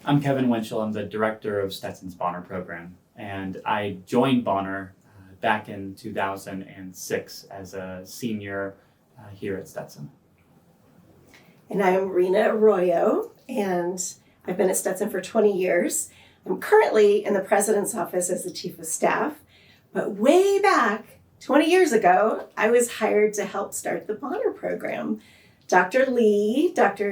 I'm Kevin Winchell. I'm the director of Stetson's Bonner program, and I joined Bonner back in 2006 as a senior here at Stetson. And I'm Rina Arroyo, and I've been at Stetson for 20 years. I'm currently in the president's office as the chief of staff, but way back 20 years ago, I was hired to help start the Bonner program. Dr.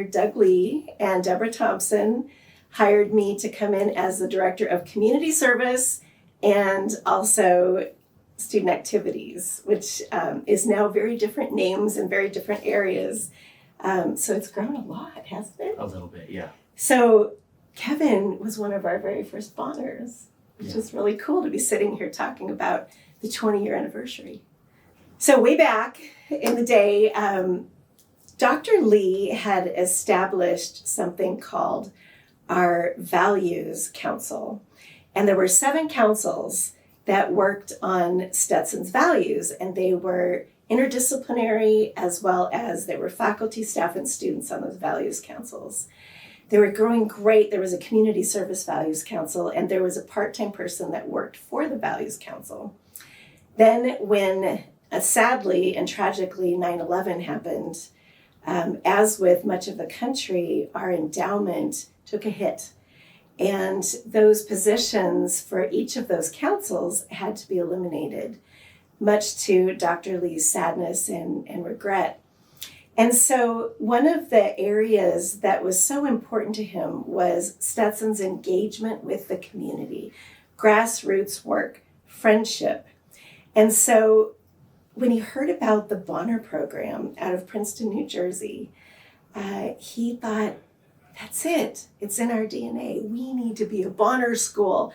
Doug Lee, and Deborah Thompson hired me to come in as the director of community service and also student activities, which is now very different names in very different areas. So it's grown a lot, hasn't it? A little bit, yeah. So Kevin was one of our very first Bonners, which is really cool to be sitting here talking about the 20-year anniversary. So way back in the day, Dr. Lee had established something called our Values Council. And there were 7 councils that worked on Stetson's values, and they were interdisciplinary as well as there were faculty, staff, and students on those values councils. They were growing great. There was a community service values council, and there was a part-time person that worked for the values council. Then when sadly and tragically 9/11 happened, as with much of the country, our endowment took a hit. And those positions for each of those councils had to be eliminated, much to Dr. Lee's sadness and regret. And so one of the areas that was so important to him was Stetson's engagement with the community, grassroots work, friendship. And so when he heard about the Bonner program out of Princeton, New Jersey, he thought, that's it. It's in our DNA. We need to be a Bonner school,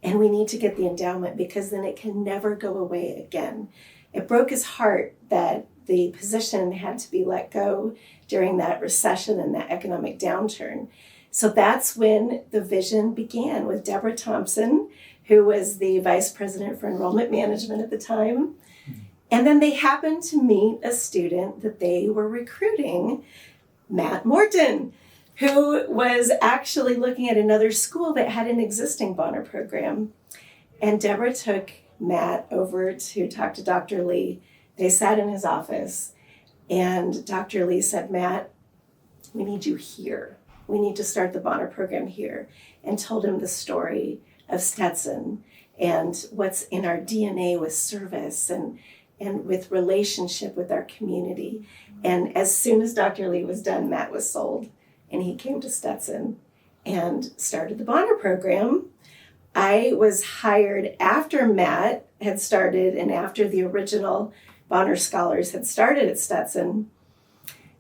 and we need to get the endowment because then it can never go away again. It broke his heart that the position had to be let go during that recession and that economic downturn. So that's when the vision began with Deborah Thompson, who was the vice president for enrollment management at the time. And then they happened to meet a student that they were recruiting, Matt Morton, who was actually looking at another school that had an existing Bonner program. And Deborah took Matt over to talk to Dr. Lee. They sat in his office, and Dr. Lee said, Matt, we need you here. We need to start the Bonner program here, and told him the story of Stetson and what's in our DNA with service and with relationship with our community. And as soon as Dr. Lee was done, Matt was sold. And he came to Stetson and started the Bonner program. I was hired after Matt had started and after the original Bonner scholars had started at Stetson.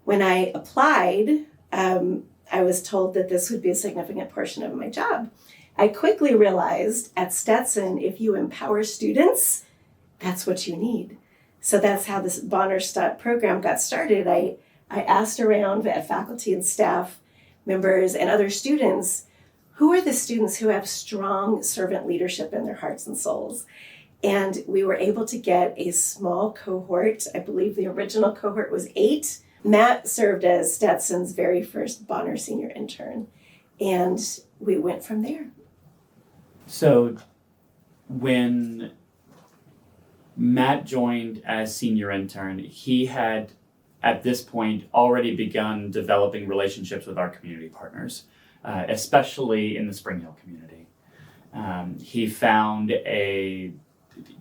When I applied, I was told that this would be a significant portion of my job. I quickly realized at Stetson, if you empower students, that's what you need. So that's how this Bonner program got started. I asked around at faculty and staff members and other students, who are the students who have strong servant leadership in their hearts and souls? And we were able to get a small cohort. I believe the original cohort was 8. Matt served as Stetson's very first Bonner senior intern, and we went from there. So when Matt joined as senior intern, he had at this point already begun developing relationships with our community partners, especially in the Spring Hill community. He found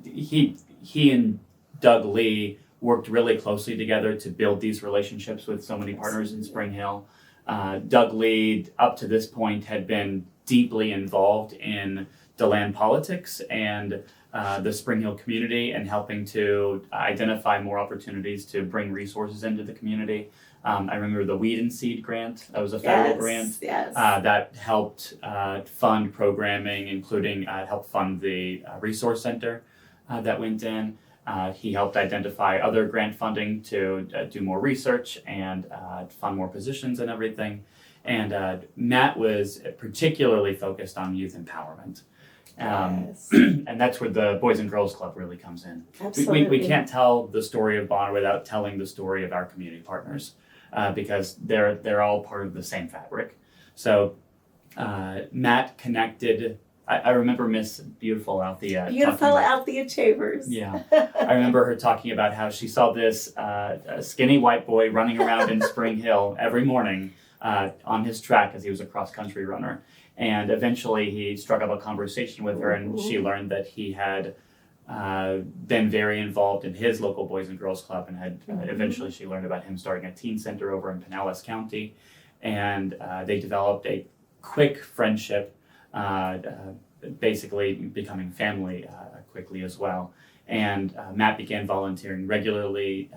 he and Doug Lee worked really closely together to build these relationships with so many partners in Spring Hill. Doug Lee, up to this point, had been deeply involved in DeLand politics and the Spring Hill community and helping to identify more opportunities to bring resources into the community. I remember the Weed and Seed grant. That was a federal grant that helped fund programming, including helped fund the resource center that went in. He helped identify other grant funding to do more research and fund more positions and everything. And Matt was particularly focused on youth empowerment. And that's where the Boys and Girls Club really comes in. Absolutely. We can't tell the story of Bonner without telling the story of our community partners because they're all part of the same fabric. So Matt connected. I remember Miss Beautiful Althea. Beautiful Althea Chambers. Yeah. I remember her talking about how she saw this skinny white boy running around in Spring Hill every morning on his track as he was a cross-country runner. And eventually he struck up a conversation with her, and she learned that he had been very involved in his local Boys and Girls Club, and had eventually she learned about him starting a teen center over in Pinellas County. And they developed a quick friendship, basically becoming family quickly as well. And Matt began volunteering regularly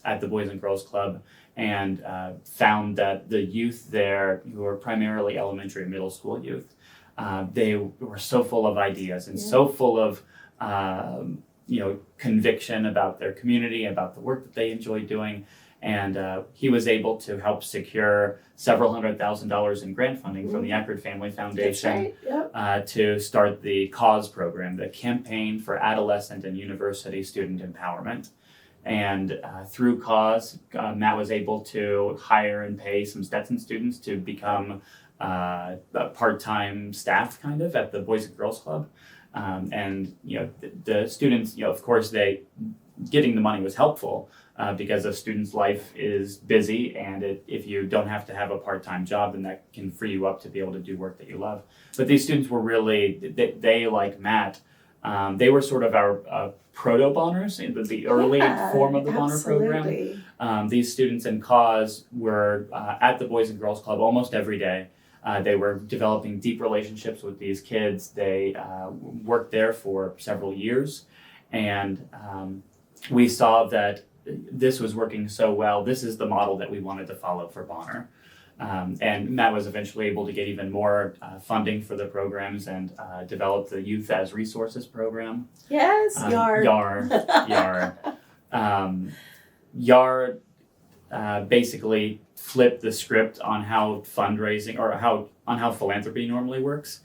at the Boys and Girls Club, and found that the youth there, who were primarily elementary and middle school youth, they were so full of ideas and so full of conviction about their community, about the work that they enjoyed doing. And he was able to help secure several $100,000 in grant funding from the Eckerd Family Foundation to start the CAUSE program, the Campaign for Adolescent and University Student Empowerment. And through CAUSE, Matt was able to hire and pay some Stetson students to become part-time staff kind of at the Boys and Girls Club. And the students, of course, getting the money was helpful because a student's life is busy, and if you don't have to have a part-time job, then that can free you up to be able to do work that you love. But these students were really, they like Matt, they were sort of our proto-Bonners, the early form of the Bonner program. These students in CAUSE were at the Boys and Girls Club almost every day. They were developing deep relationships with these kids. They worked there for several years, and we saw that this was working so well. This is the model that we wanted to follow for Bonner. And Matt was eventually able to get even more funding for the programs, and develop the Youth as Resources program. Yes, YAR. YAR basically flipped the script on how fundraising, or on how philanthropy normally works.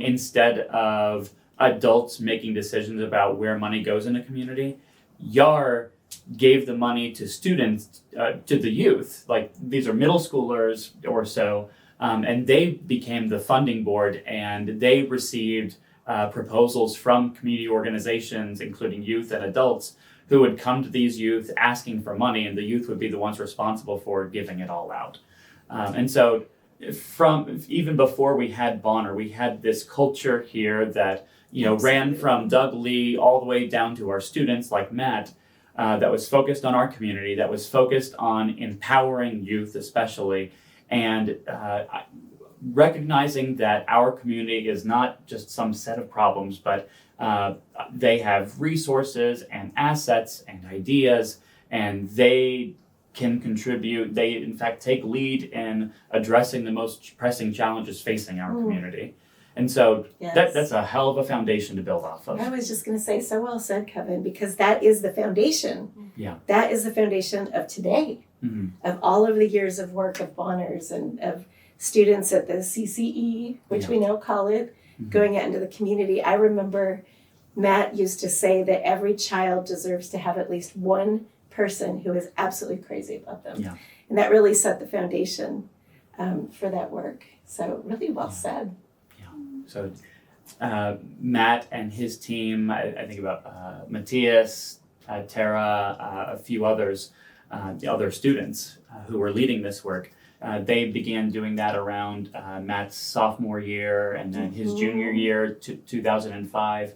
Instead of adults making decisions about where money goes in a community, YAR gave the money to students, to the youth, like these are middle schoolers or so, and they became the funding board, and they received proposals from community organizations, including youth and adults, who would come to these youth asking for money, and the youth would be the ones responsible for giving it all out. And so from even before we had Bonner, we had this culture here that ran from Doug Lee all the way down to our students like Matt, that was focused on our community, that was focused on empowering youth especially, and recognizing that our community is not just some set of problems, but they have resources and assets and ideas, and they can contribute. They, in fact, take lead in addressing the most pressing challenges facing our community. And so that's a hell of a foundation to build off of. I was just going to say, so well said, Kevin, because that is the foundation. Yeah. That is the foundation of today, of all of the years of work of Bonners and of students at the CCE, which we now call it, going out into the community. I remember Matt used to say that every child deserves to have at least one person who is absolutely crazy about them. Yeah. And that really set the foundation for that work. So really well said. So Matt and his team, I think about Matthias, Tara, a few others, the other students who were leading this work, they began doing that around Matt's sophomore year, and then his junior year, 2005.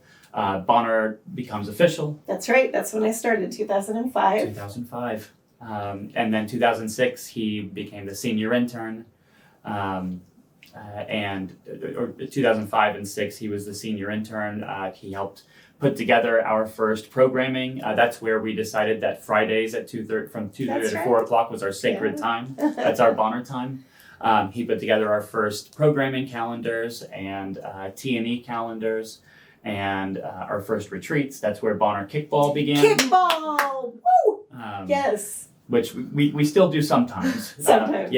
Bonner becomes official. That's right. That's when I started, 2005. 2005. And then 2006, he became the senior intern. And 2005 and 6, he was the senior intern. He helped put together our first programming. That's where we decided that Fridays at 2:30 to 4 o'clock was our sacred time. That's our Bonner time. He put together our first programming calendars and T&E calendars, and our first retreats. That's where Bonner Kickball began. Kickball! Woo! Yes. Which we still do sometimes. Sometimes.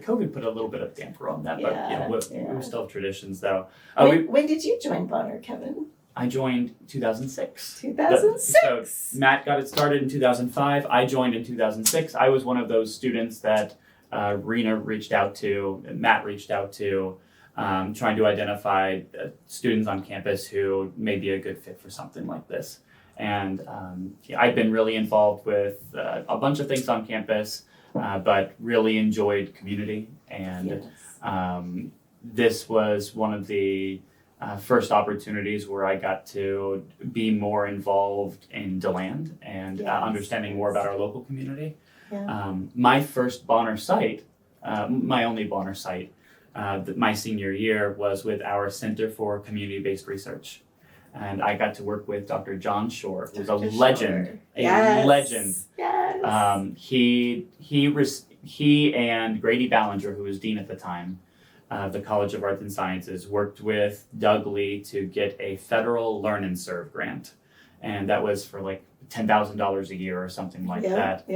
COVID put a little bit of damper on that, but we still have traditions though. When did you join Bonner, Kevin? I joined 2006. 2006? So Matt got it started in 2005. I joined in 2006. I was one of those students that Rina reached out to, Matt reached out to, trying to identify students on campus who may be a good fit for something like this. And I've been really involved with a bunch of things on campus, but really enjoyed community. And this was one of the first opportunities where I got to be more involved in DeLand and understanding more about our local community. My first Bonner site, my only Bonner site, my senior year was with our Center for Community-Based Research. And I got to work with Dr. John Shore, who's a legend, legend. Yes. He and Grady Ballinger, who was dean at the time, the College of Arts and Sciences, worked with Doug Lee to get a federal Learn and Serve grant. And that was for like $10,000 a year or something like that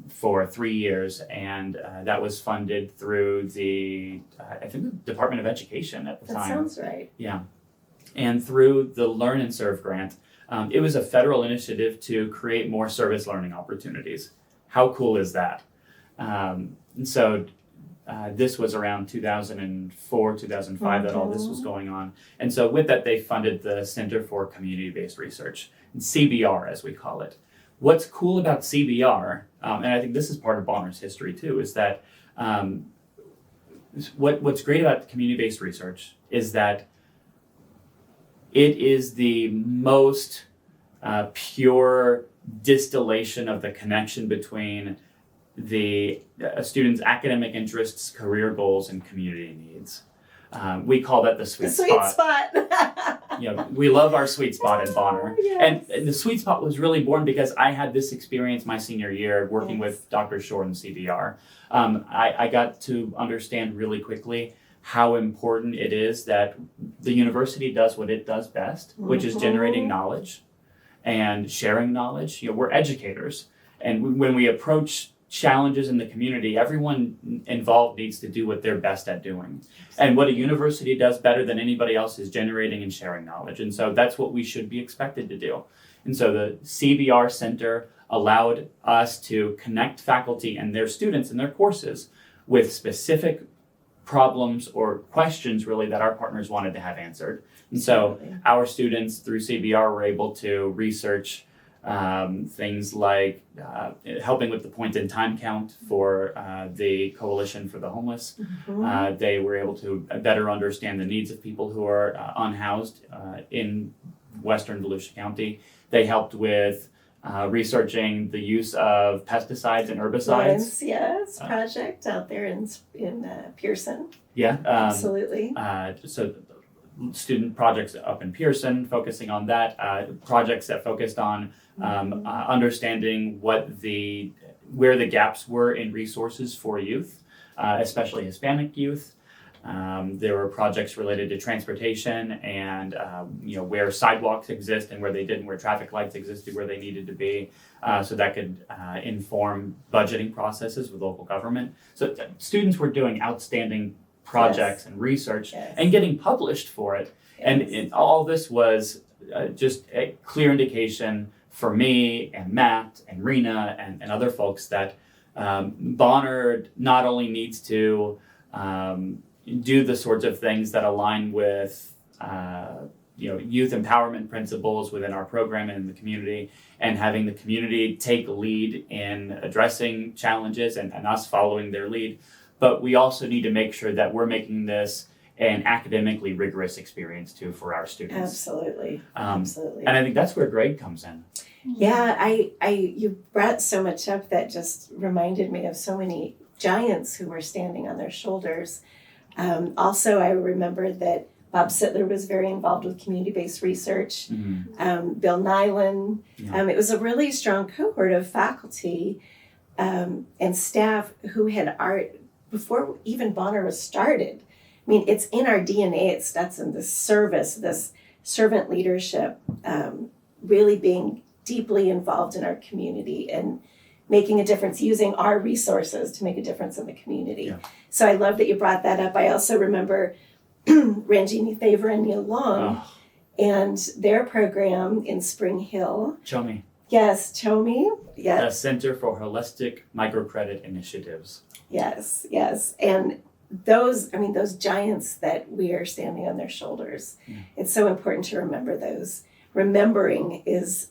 for 3 years. And that was funded through the, I think, the Department of Education at the time. That sounds right. Yeah. And through the Learn and Serve grant, it was a federal initiative to create more service learning opportunities. How cool is that? This was around 2004, 2005 that all this was going on. And so with that, they funded the Center for Community-Based Research, CBR as we call it. What's cool about CBR, and I think this is part of Bonner's history too, is that what's great about community-based research is that it is the most pure distillation of the connection between a student's academic interests, career goals, and community needs. We call that the sweet spot. We love our sweet spot in Bonner. And the sweet spot was really born because I had this experience my senior year working with Dr. Shore and CBR. I got to understand really quickly how important it is that the university does what it does best, which is generating knowledge and sharing knowledge. We're educators. And when we approach challenges in the community, everyone involved needs to do what they're best at doing. And what a university does better than anybody else is generating and sharing knowledge. And so that's what we should be expected to do. And so the CBR Center allowed us to connect faculty and their students and their courses with specific problems or questions really that our partners wanted to have answered. And so our students through CBR were able to research things like helping with the point in time count for the Coalition for the Homeless. They were able to better understand the needs of people who are unhoused in Western Volusia County. They helped with researching the use of pesticides and herbicides. Project out there in Pearson. Absolutely. So student projects up in Pearson, focusing on that. Projects that focused on understanding where the gaps were in resources for youth, especially Hispanic youth. There were projects related to transportation and where sidewalks exist and where they didn't, where traffic lights existed, where they needed to be, so that could inform budgeting processes with local government. So students were doing outstanding projects and research and getting published for it. And all this was just a clear indication for me and Matt and Rina and other folks that Bonner not only needs to do the sorts of things that align with youth empowerment principles within our program and in the community, and having the community take lead in addressing challenges and us following their lead. But we also need to make sure that we're making this an academically rigorous experience too for our students. Absolutely. And I think that's where Greg comes in. You brought so much up that just reminded me of so many giants who were standing on their shoulders. Also, I remember that Bob Sittler was very involved with community-based research. Bill Nyland. It was a really strong cohort of faculty and staff who had before even Bonner was started. I mean, it's in our DNA at Stetson, this service, this servant leadership, really being deeply involved in our community and making a difference, using our resources to make a difference in the community. So I love that you brought that up. I also remember Ranjini Thaver and Neil Long and their program in Spring Hill. Show me. Yes, Chomi. The Yes, Center for Holistic Microcredit Initiatives. yes. And those giants that we are standing on their shoulders. Yeah. It's so important to remember those. Remembering is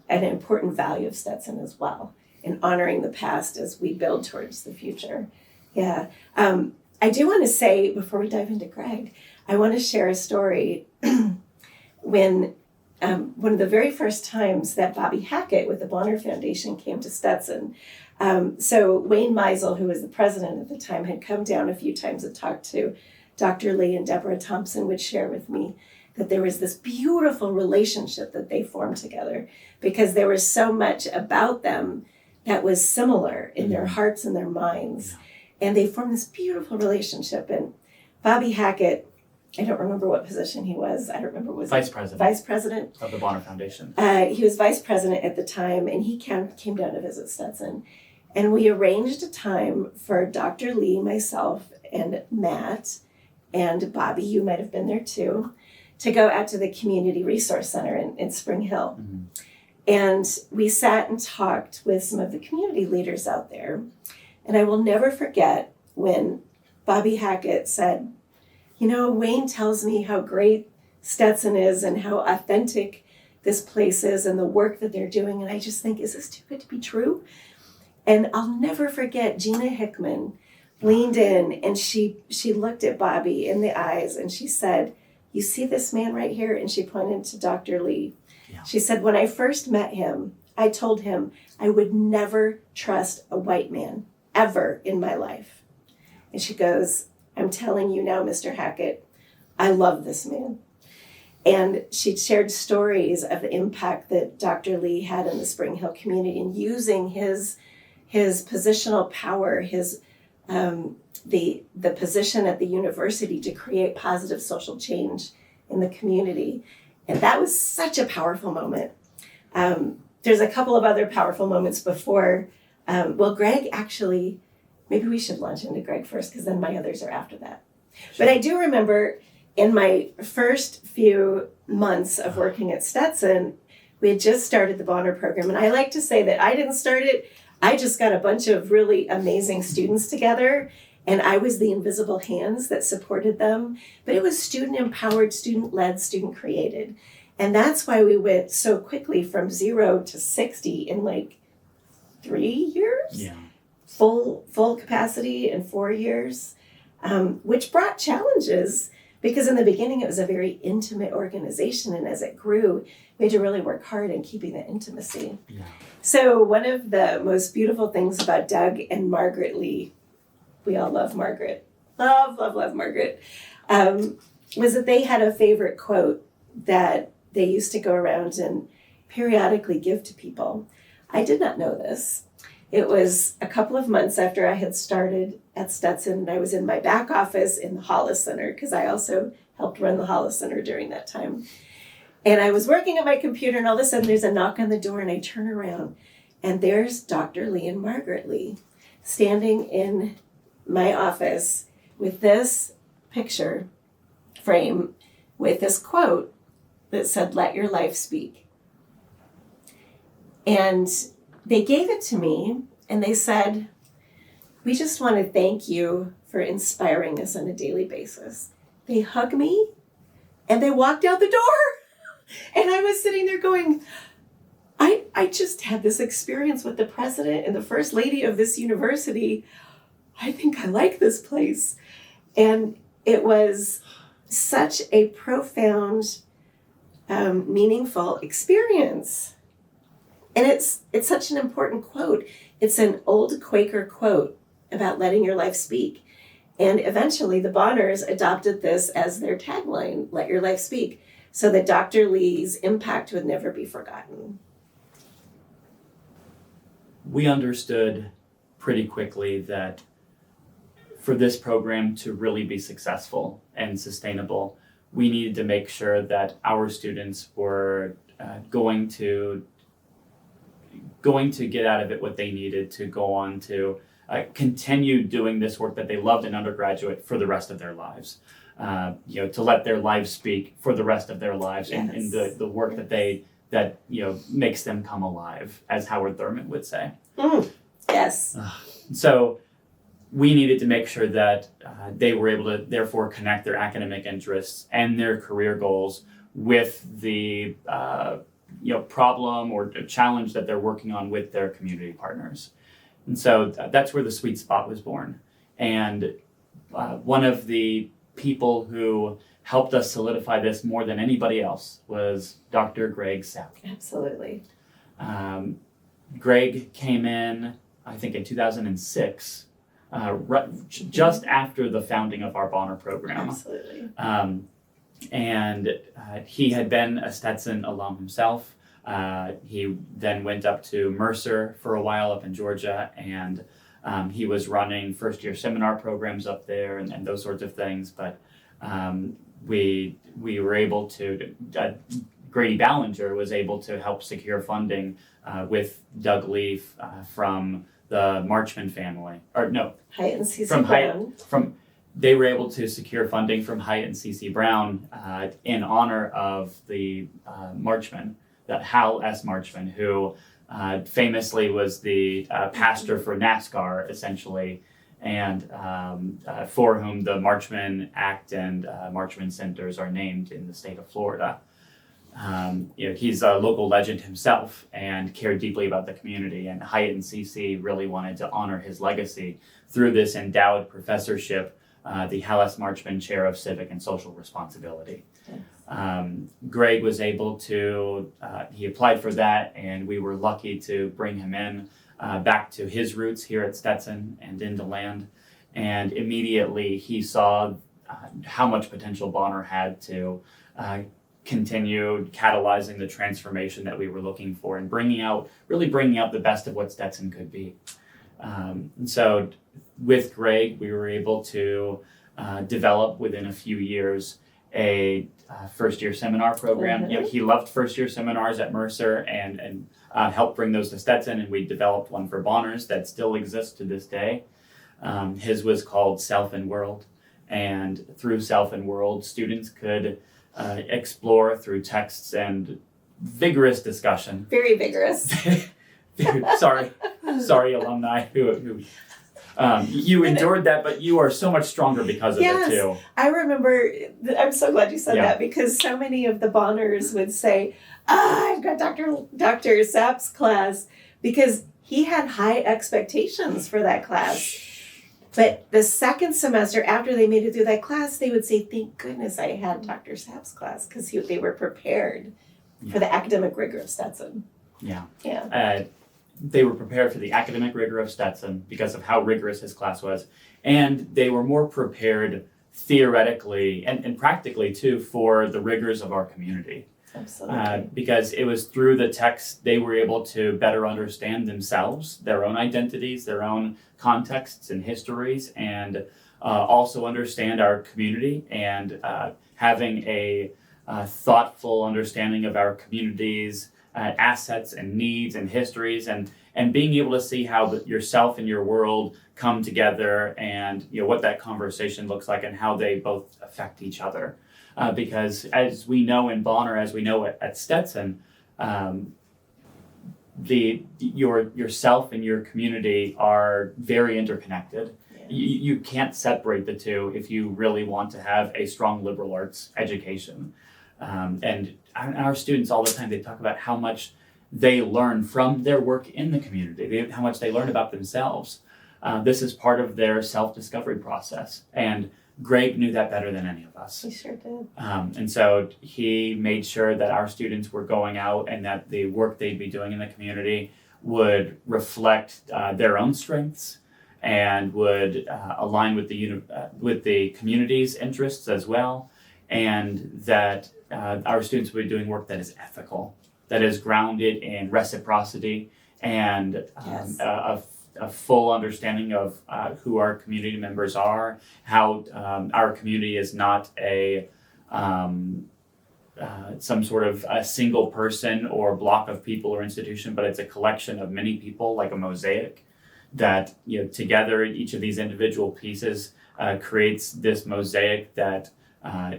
an important value of Stetson as well, and honoring the past as we build towards the future. Yeah. I do want to say, before we dive into Greg, I want to share a story when one of the very first times that Bobby Hackett with the Bonner Foundation came to Stetson. So Wayne Meisel, who was the president at the time, had come down a few times and talked to Dr. Lee, and Deborah Thompson would share with me that there was this beautiful relationship that they formed together because there was so much about them that was similar in their hearts and their minds. Yeah. And they formed this beautiful relationship. And Bobby Hackett, I don't remember what position he was. I don't remember. Was Vice President. Vice President Of the Bonner Foundation. He was Vice President at the time, and he came down to visit Stetson. And we arranged a time for Dr. Lee, myself, and Matt, and Bobby, you might have been there too, to go out to the Community Resource Center in Spring Hill. Mm-hmm. And we sat and talked with some of the community leaders out there. And I will never forget when Bobby Hackett said, you know, Wayne tells me how great Stetson is and how authentic this place is and the work that they're doing. And I just think, is this too good to be true? And I'll never forget Gina Hickman leaned in and she looked at Bobby in the eyes and she said, you see this man right here? And she pointed to Dr. Lee. Yeah. She said, when I first met him, I told him I would never trust a white man ever in my life. And she goes, I'm telling you now, Mr. Hackett, I love this man. And she shared stories of the impact that Dr. Lee had in the Spring Hill community and using his positional power, his the position at the university to create positive social change in the community. And that was such a powerful moment. There's a couple of other powerful moments before. Greg actually, maybe we should launch into Greg first because then my others are after that. Sure. But I do remember in my first few months of working at Stetson, we had just started the Bonner program. And I like to say that I didn't start it. I just got a bunch of really amazing students together, and I was the invisible hands that supported them. But it was student-empowered, student-led, student-created. And that's why we went so quickly from 0 to 60 in like 3 years? Yeah. Full capacity in 4 years, which brought challenges because in the beginning it was a very intimate organization, and as it grew, we had to really work hard in keeping that intimacy. Yeah. So one of the most beautiful things about Doug and Margaret Lee, we all love Margaret, love Margaret, was that they had a favorite quote that they used to go around and periodically give to people. I did not know this. It was a couple of months after I had started at Stetson, and I was in my back office in the Hollis Center because I also helped run the Hollis Center during that time. And I was working at my computer, and all of a sudden there's a knock on the door, and I turn around, and there's Dr. Lee and Margaret Lee standing in my office with this picture frame with this quote that said, "Let your life speak." And they gave it to me, and they said, "We just want to thank you for inspiring us on a daily basis." They hugged me, and they walked out the door. And I was sitting there going, I just had this experience with the president and the first lady of this university. I think I like this place. And it was such a profound, meaningful experience. And it's such an important quote. It's an old Quaker quote about letting your life speak. And eventually the Bonners adopted this as their tagline, "Let your life speak," so that Dr. Lee's impact would never be forgotten. We understood pretty quickly that for this program to really be successful and sustainable, we needed to make sure that our students were going to get out of it what they needed to go on to continue doing this work that they loved in undergraduate for the rest of their lives. To let their lives speak for the rest of their lives. Yes. And the work that that makes them come alive, as Howard Thurman would say. Yes. So we needed to make sure that they were able to therefore connect their academic interests and their career goals with the problem or challenge that they're working on with their community partners. And so that's where the sweet spot was born. And one of the people who helped us solidify this more than anybody else was Dr. Greg Sapp. Absolutely. Greg came in, I think, in 2006, just after the founding of our Bonner program. Absolutely. And he had been a Stetson alum himself. He then went up to Mercer for a while up in Georgia, and he was running first-year seminar programs up there and those sorts of things. But we were able to, Grady Ballinger was able to help secure funding with Doug Lee from the Marchman family. Or no, Hyatt and C.C. from Brown. They were able to secure funding from Hyatt and C.C. Brown in honor of the Marchman, that Hal S. Marchman, who famously was the pastor for NASCAR, essentially, and for whom the Marchman Act and Marchman Centers are named in the state of Florida. He's a local legend himself and cared deeply about the community, and Hyatt and CC really wanted to honor his legacy through this endowed professorship, the Hal S. Marchman Chair of Civic and Social Responsibility. Yes. Greg was able to, he applied for that, and we were lucky to bring him in back to his roots here at Stetson and into land. And immediately he saw how much potential Bonner had to continue catalyzing the transformation that we were looking for and bringing out the best of what Stetson could be. And so with Greg, we were able to develop within a few years a first-year seminar program. Mm-hmm. He loved first-year seminars at Mercer and helped bring those to Stetson, and we developed one for Bonners that still exists to this day. His was called Self and World, and through Self and World, students could explore through texts and vigorous discussion. Very vigorous. sorry, alumni who you endured that, but you are so much stronger because of it too. I remember, I'm so glad you said that, because so many of the Bonners would say, I've got Dr. Sapp's class, because he had high expectations for that class. But the second semester, after they made it through that class, they would say, thank goodness I had Dr. Sapp's class, because they were prepared for the academic rigor of Stetson. Yeah. They were prepared for the academic rigor of Stetson because of how rigorous his class was. And they were more prepared theoretically and practically too for the rigors of our community. Absolutely. Because it was through the text they were able to better understand themselves, their own identities, their own contexts and histories, and also understand our community, and having a thoughtful understanding of our community's assets and needs and histories, and being able to see how yourself and your world come together, and what that conversation looks like and how they both affect each other. Because as we know in Bonner, as we know at Stetson, yourself and your community are very interconnected. Yeah. You can't separate the two if you really want to have a strong liberal arts education. And our students all the time, they talk about how much they learn from their work in the community, how much they learn about themselves. This is part of their self-discovery process. And Greg knew that better than any of us. He sure did. And so he made sure that our students were going out and that the work they'd be doing in the community would reflect their own strengths and would align with the community's interests as well, and that our students would be doing work that is ethical, that is grounded in reciprocity and a full understanding of who our community members are, how our community is not some sort of a single person or block of people or institution, but it's a collection of many people, like a mosaic, that together each of these individual pieces creates this mosaic that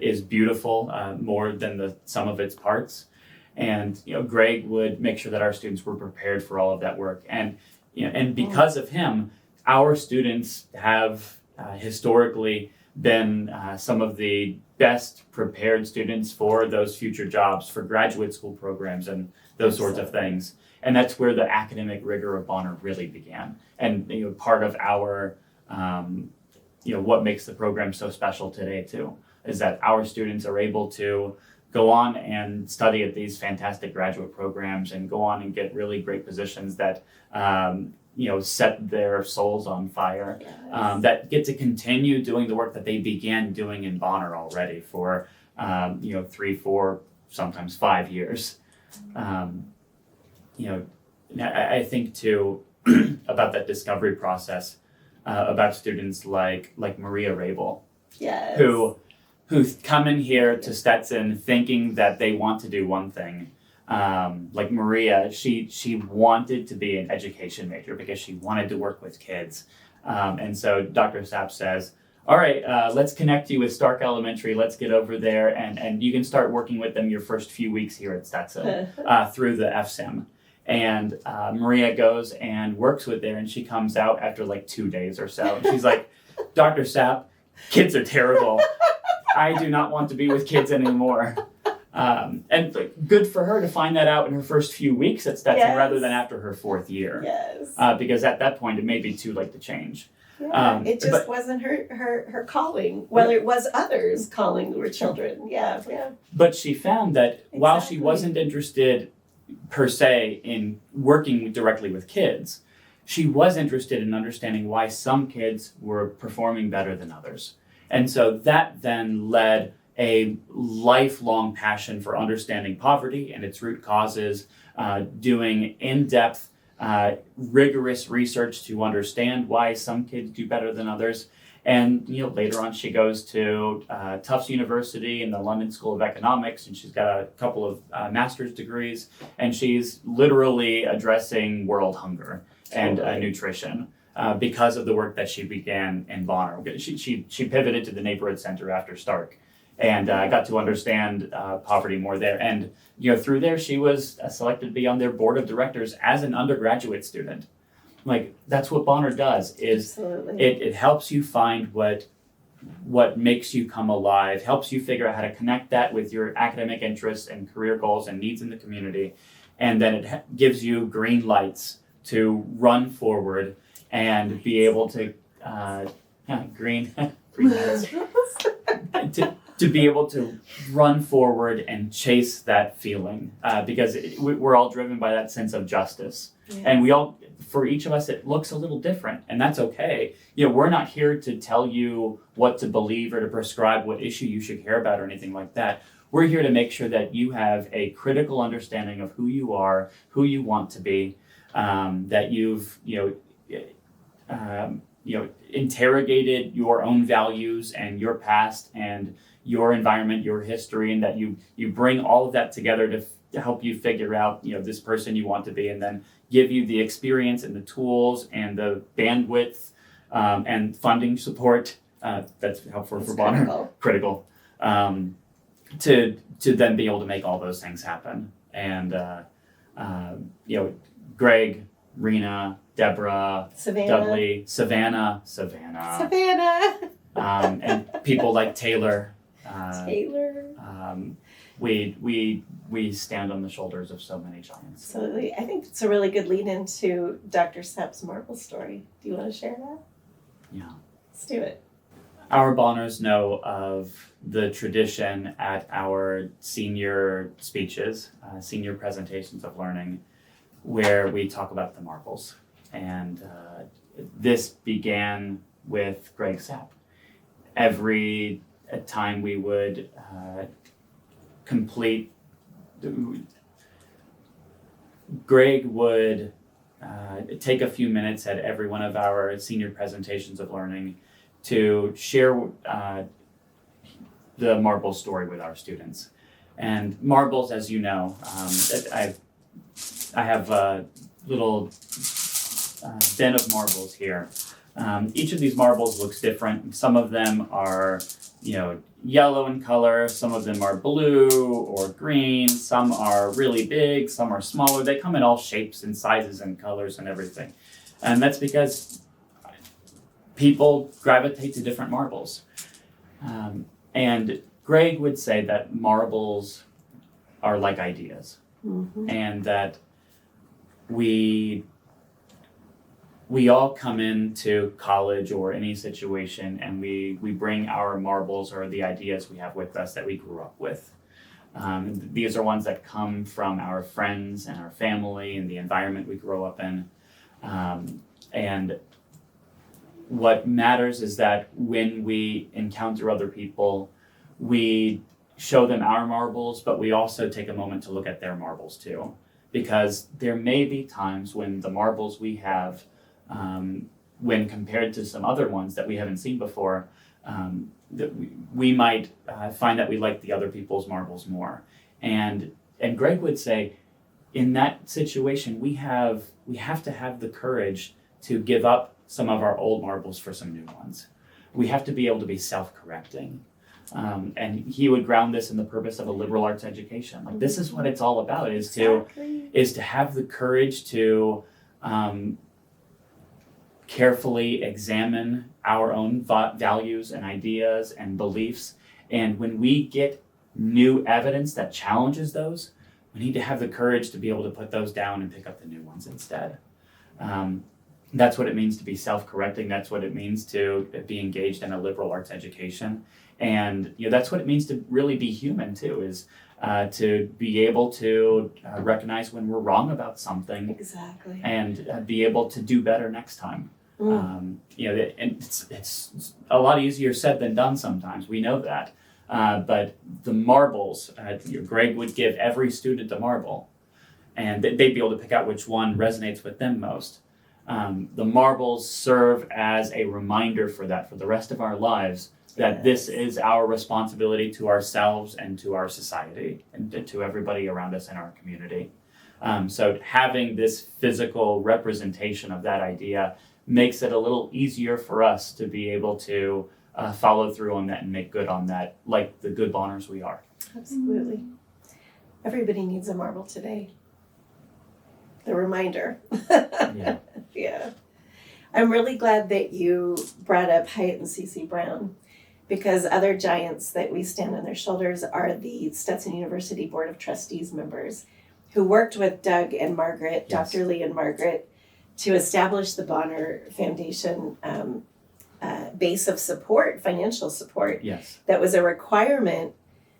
is beautiful more than the sum of its parts. And Greg would make sure that our students were prepared for all of that work. And because of him, our students have historically been some of the best prepared students for those future jobs, for graduate school programs and those sorts of things. And that's where the academic rigor of Bonner really began. And part of our, what makes the program so special today too, is that our students are able to go on and study at these fantastic graduate programs and go on and get really great positions that set their souls on fire, Yes. that get to continue doing the work that they began doing in Bonner already for 3, 4, sometimes 5 years. I think too about that discovery process, about students like Maria Rabel, Yes. who come in here to Stetson thinking that they want to do one thing. Like Maria, she wanted to be an education major because she wanted to work with kids. And so Dr. Sapp says, all right, let's connect you with Stark Elementary. Let's get over there and you can start working with them your first few weeks here at Stetson through the FSIM. And Maria goes and works with there, and she comes out after like 2 days or so. And she's like, Dr. Sapp, kids are terrible. I do not want to be with kids anymore. And good for her to find that out in her first few weeks at Stetson Yes. rather than after her 4th year. Yes. Because at that point, it may be too late to change. Yeah, it just wasn't her calling. Well, it was others calling who were children. Yeah. But she found that while she Exactly. wasn't interested per se in working directly with kids, she was interested in understanding why some kids were performing better than others. And so that then led a lifelong passion for understanding poverty and its root causes, doing in-depth, rigorous research to understand why some kids do better than others. And later on, she goes to Tufts University and the London School of Economics, and she's got a couple of master's degrees, and she's literally addressing world hunger and nutrition. Because of the work that she began in Bonner. She pivoted to the Neighborhood Center after Stark and got to understand poverty more there. And through there, she was selected to be on their board of directors as an undergraduate student. Like, that's what Bonner does, is Absolutely. it helps you find what makes you come alive, helps you figure out how to connect that with your academic interests and career goals and needs in the community. And then it gives you green lights to run forward and be able to green lights, to be able to run forward and chase that feeling, because we're all driven by that sense of justice. Yeah. And we all, for each of us, it looks a little different, and that's okay. We're not here to tell you what to believe or to prescribe what issue you should care about or anything like that. We're here to make sure that you have a critical understanding of who you are, who you want to be, that you've interrogated your own values and your past and your environment, your history, and that you bring all of that together to help you figure out this person you want to be, and then give you the experience and the tools and the bandwidth and funding support that's helpful for Bonner, critical, to then be able to make all those things happen. And Greg, Rina, Deborah, Savannah. Dudley, Savannah, and people like Taylor. Taylor. We stand on the shoulders of so many giants. Absolutely. I think it's a really good lead into Dr. Sapp's marble story. Do you want to share that? Yeah. Let's do it. Our Bonners know of the tradition at our senior speeches, senior presentations of learning, where we talk about the marbles. And this began with Greg Sapp. Every time we would complete, Greg would take a few minutes at every one of our senior presentations of learning to share the marble story with our students. And marbles, as you know, I have a little bin of marbles here. Each of these marbles looks different. Some of them are yellow in color, some of them are blue or green, some are really big, some are smaller. They come in all shapes and sizes and colors and everything. And that's because people gravitate to different marbles. And Greg would say that marbles are like ideas, and that we all come into college or any situation, and we bring our marbles or the ideas we have with us that we grew up with. These are ones that come from our friends and our family and the environment we grow up in. And what matters is that when we encounter other people, we show them our marbles, but we also take a moment to look at their marbles too. Because there may be times when the marbles we have, when compared to some other ones that we haven't seen before, that we might find that we like the other people's marbles more. And Greg would say, in that situation, we have to have the courage to give up some of our old marbles for some new ones. We have to be able to be self-correcting. And he would ground this in the purpose of a liberal arts education. Like, this is what it's all about, is to have the courage to carefully examine our own values and ideas and beliefs. And when we get new evidence that challenges those, we need to have the courage to be able to put those down and pick up the new ones instead. That's what it means to be self-correcting. That's what it means to be engaged in a liberal arts education. And that's what it means to really be human too, is to be able to recognize when we're wrong about something. Exactly. And be able to do better next time. And it's a lot easier said than done sometimes. We know that. But the marbles, Greg would give every student a marble, and they'd be able to pick out which one resonates with them most. The marbles serve as a reminder for the rest of our lives, that this is our responsibility to ourselves and to our society and to everybody around us in our community. So having this physical representation of that idea makes it a little easier for us to be able to follow through on that and make good on that, like the good Bonners we are. Absolutely. Everybody needs a marble today. The reminder. Yeah. Yeah. I'm really glad that you brought up Hyatt and C.C. Brown, because other giants that we stand on their shoulders are the Stetson University Board of Trustees members who worked with Doug and Margaret, Yes. Dr. Lee and Margaret, to establish the Bonner Foundation base of support, financial support, Yes. that was a requirement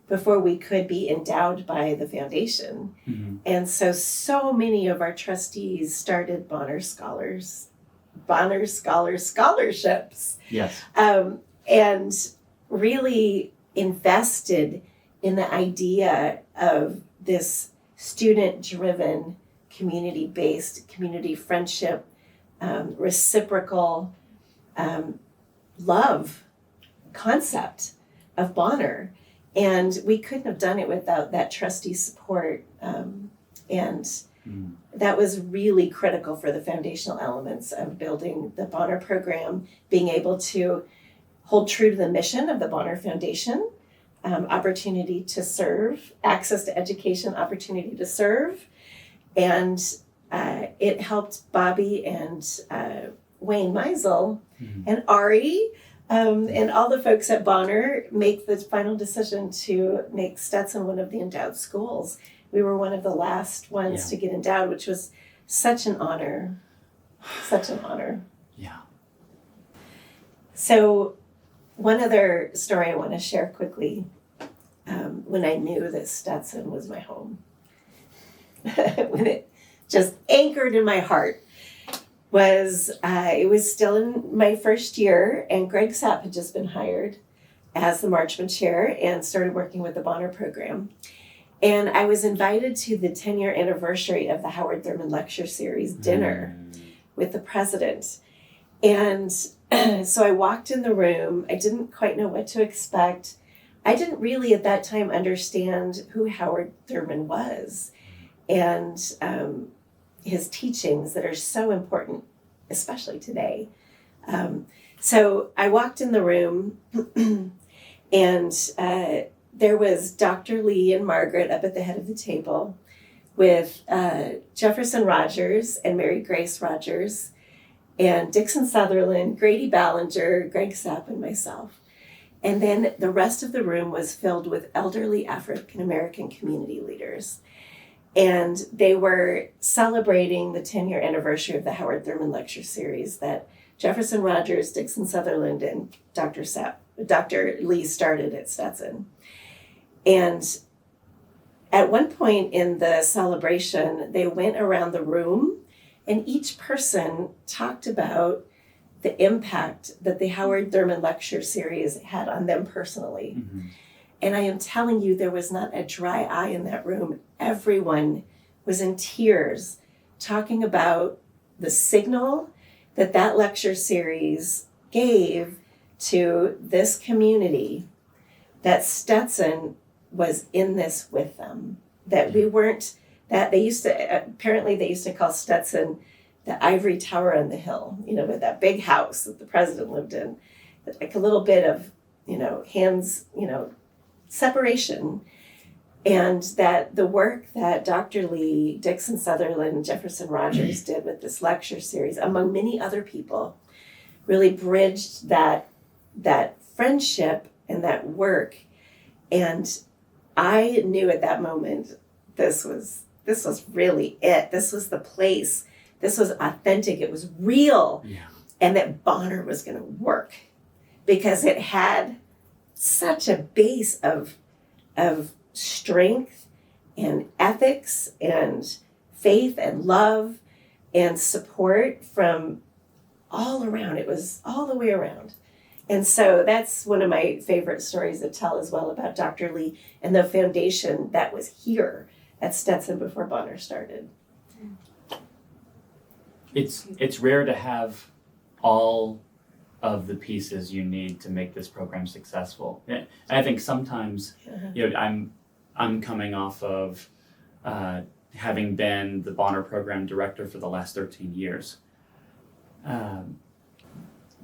before we could be endowed by the foundation. Mm-hmm. And so many of our trustees started Bonner Scholars scholarships. Yes. And really invested in the idea of this student-driven, community-based, community friendship, reciprocal love concept of Bonner. And we couldn't have done it without that trustee support. That was really critical for the foundational elements of building the Bonner program, being able to hold true to the mission of the Bonner Foundation, opportunity to serve, access to education, opportunity to serve. And it helped Bobby and Wayne Meisel and Ari and all the folks at Bonner make the final decision to make Stetson one of the endowed schools. We were one of the last ones to get endowed, which was such an honor. Such an honor. Yeah. So one other story I want to share quickly, when I knew that Stetson was my home, when it just anchored in my heart, was it was still in my first year, and Greg Sapp had just been hired as the Marchman Chair and started working with the Bonner program. And I was invited to the 10-year anniversary of the Howard Thurman Lecture Series dinner with the president. And so I walked in the room. I didn't quite know what to expect. I didn't really at that time understand who Howard Thurman was and his teachings that are so important, especially today. So I walked in the room And there was Dr. Lee and Margaret up at the head of the table with Jefferson Rogers and Mary Grace Rogers and Dixon Sutherland, Grady Ballinger, Greg Sapp, and myself. And then the rest of the room was filled with elderly African American community leaders. And they were celebrating the 10-year anniversary of the Howard Thurman Lecture Series that Jefferson Rogers, Dixon Sutherland, and Dr. Lee started at Stetson. And at one point in the celebration, they went around the room and each person talked about the impact that the Howard Thurman Lecture Series had on them personally. Mm-hmm. And I am telling you, there was not a dry eye in that room. Everyone was in tears talking about the signal that lecture series gave to this community, that Stetson was in this with them, that we weren't, that they used to call Stetson the ivory tower on the hill, with that big house that the president lived in, like a little bit of, separation. And that the work that Dr. Lee, Dixon Sutherland, and Jefferson Rogers did with this lecture series, among many other people, really bridged that friendship and that work. And I knew at that moment, this was really it. This was the place. This was authentic. It was real. Yeah. And that Bonner was going to work because it had such a base of strength and ethics and faith and love and support from all around. It was all the way around. And so that's one of my favorite stories to tell as well about Dr. Lee and the foundation that was here at Stetson before Bonner started. It's rare to have all of the pieces you need to make this program successful. And I think sometimes, I'm coming off of having been the Bonner Program Director for the last 13 years.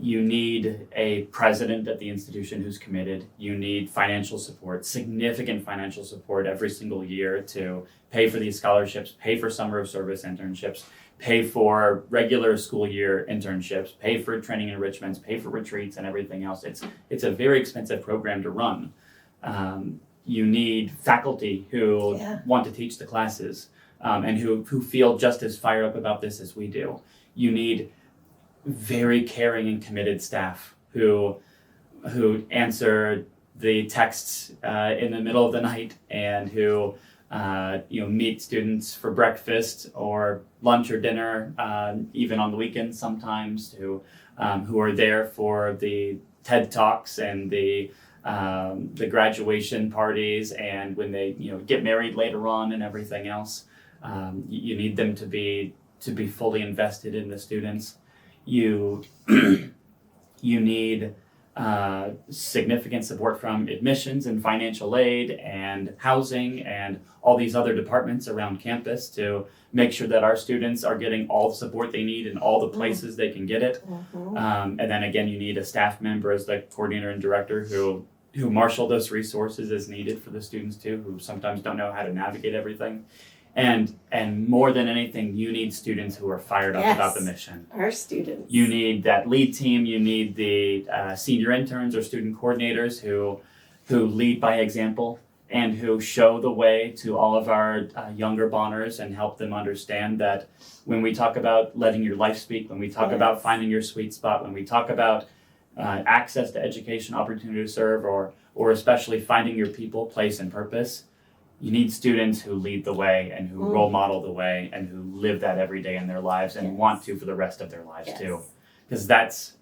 You need a president at the institution who's committed. You need financial support, significant financial support every single year to pay for these scholarships, pay for summer of service internships, pay for regular school year internships, pay for training enrichments, pay for retreats and everything else. It's a very expensive program to run. You need faculty who want to teach the classes and who feel just as fired up about this as we do. You need very caring and committed staff who answer the texts in the middle of the night and who meet students for breakfast or lunch or dinner, even on the weekends sometimes, who are there for the TED Talks and the graduation parties and when they get married later on and everything else. You need them to be fully invested in the students. You need significant support from admissions and financial aid and housing and all these other departments around campus to make sure that our students are getting all the support they need in all the places they can get it. Mm-hmm. And then again, you need a staff member as the coordinator and director who marshal those resources as needed for the students too, who sometimes don't know how to navigate everything. And more than anything, you need students who are fired up about the mission. Our students. You need that lead team. You need the senior interns or student coordinators who lead by example and who show the way to all of our younger Bonners and help them understand that when we talk about letting your life speak, when we talk about finding your sweet spot, when we talk about access to education, opportunity to serve, or especially finding your people, place, and purpose, you need students who lead the way and who role model the way and who live that every day in their lives and want to for the rest of their lives too. Because that's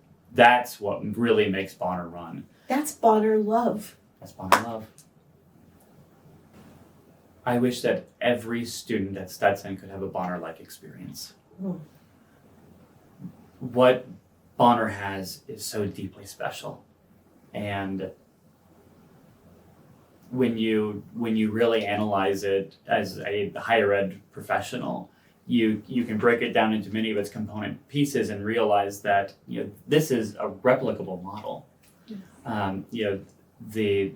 what really makes Bonner run. That's Bonner love. That's Bonner love. I wish that every student at Stetson could have a Bonner-like experience. What Bonner has is so deeply special. And when you really analyze it as a higher ed professional, you can break it down into many of its component pieces and realize that this is a replicable model. the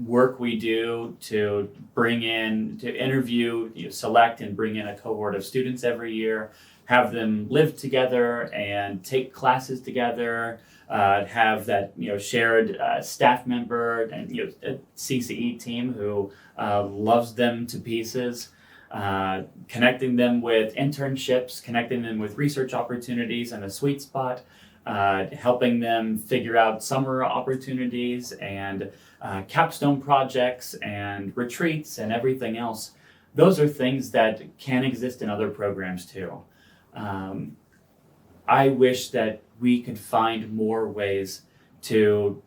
work we do to interview, select and bring in a cohort of students every year, have them live together and take classes together, have that shared staff member and a CCE team who loves them to pieces, connecting them with internships, connecting them with research opportunities and a sweet spot, helping them figure out summer opportunities and capstone projects and retreats and everything else. Those are things that can exist in other programs too. I wish that we could find more ways to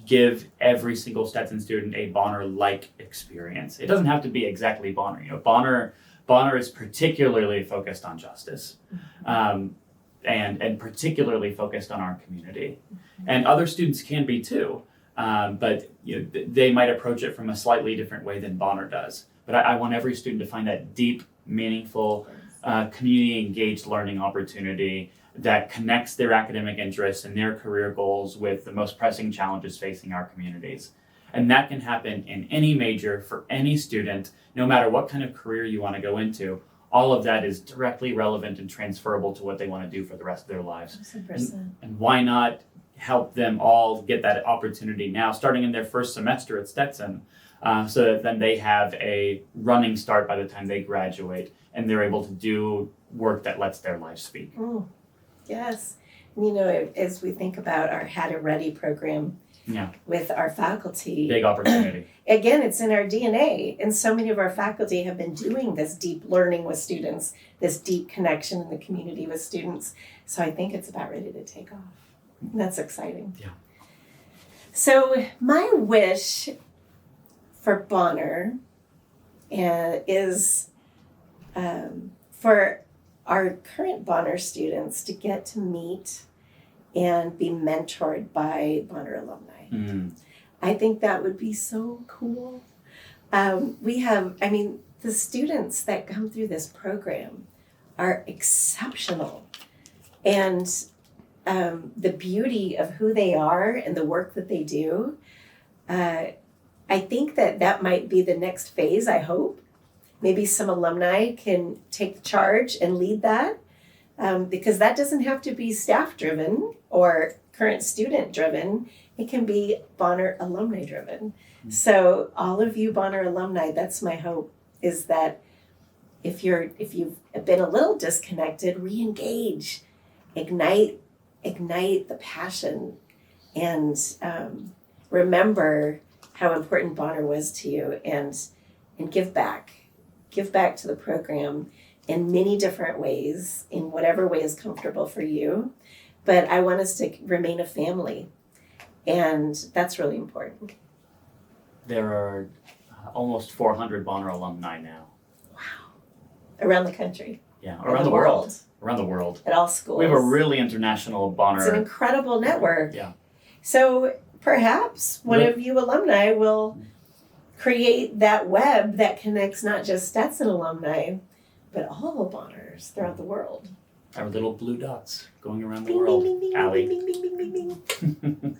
give every single Stetson student a Bonner-like experience. It doesn't have to be exactly Bonner. Bonner is particularly focused on justice. And particularly focused on our community. And other students can be too, but they might approach it from a slightly different way than Bonner does. But I want every student to find that deep, meaningful, community-engaged learning opportunity that connects their academic interests and their career goals with the most pressing challenges facing our communities. And that can happen in any major for any student, no matter what kind of career you want to go into. All of that is directly relevant and transferable to what they want to do for the rest of their lives. 100%. And why not help them all get that opportunity now, starting in their first semester at Stetson, so that then they have a running start by the time they graduate and they're able to do work that lets their life speak. Yes. As we think about our Had It Ready program with our faculty. Big opportunity. Again, it's in our DNA. And so many of our faculty have been doing this deep learning with students, this deep connection in the community with students. So I think it's about ready to take off. And that's exciting. Yeah. So my wish for Bonner is for our current Bonner students to get to meet and be mentored by Bonner alumni. I think that would be so cool. The students that come through this program are exceptional. And the beauty of who they are and the work that they do, I think that might be the next phase, I hope. Maybe some alumni can take the charge and lead that, because that doesn't have to be staff-driven or current student-driven. It can be Bonner alumni-driven. So all of you Bonner alumni, that's my hope, is that if you've been a little disconnected, re-engage, ignite the passion, and remember how important Bonner was to you, and give back. Give back to the program in many different ways, in whatever way is comfortable for you. But I want us to remain a family, and that's really important. There are almost 400 Bonner alumni now. Wow. Around the country. Yeah, around the world. Around the world. At all schools. We have a really international Bonner. It's an incredible network. Yeah. So perhaps one of you alumni will create that web that connects not just Stetson alumni, but all Bonners throughout the world. Our little blue dots going around the Bing, world. bing, bing, bing, Allie. bing, bing, bing, bing, bing.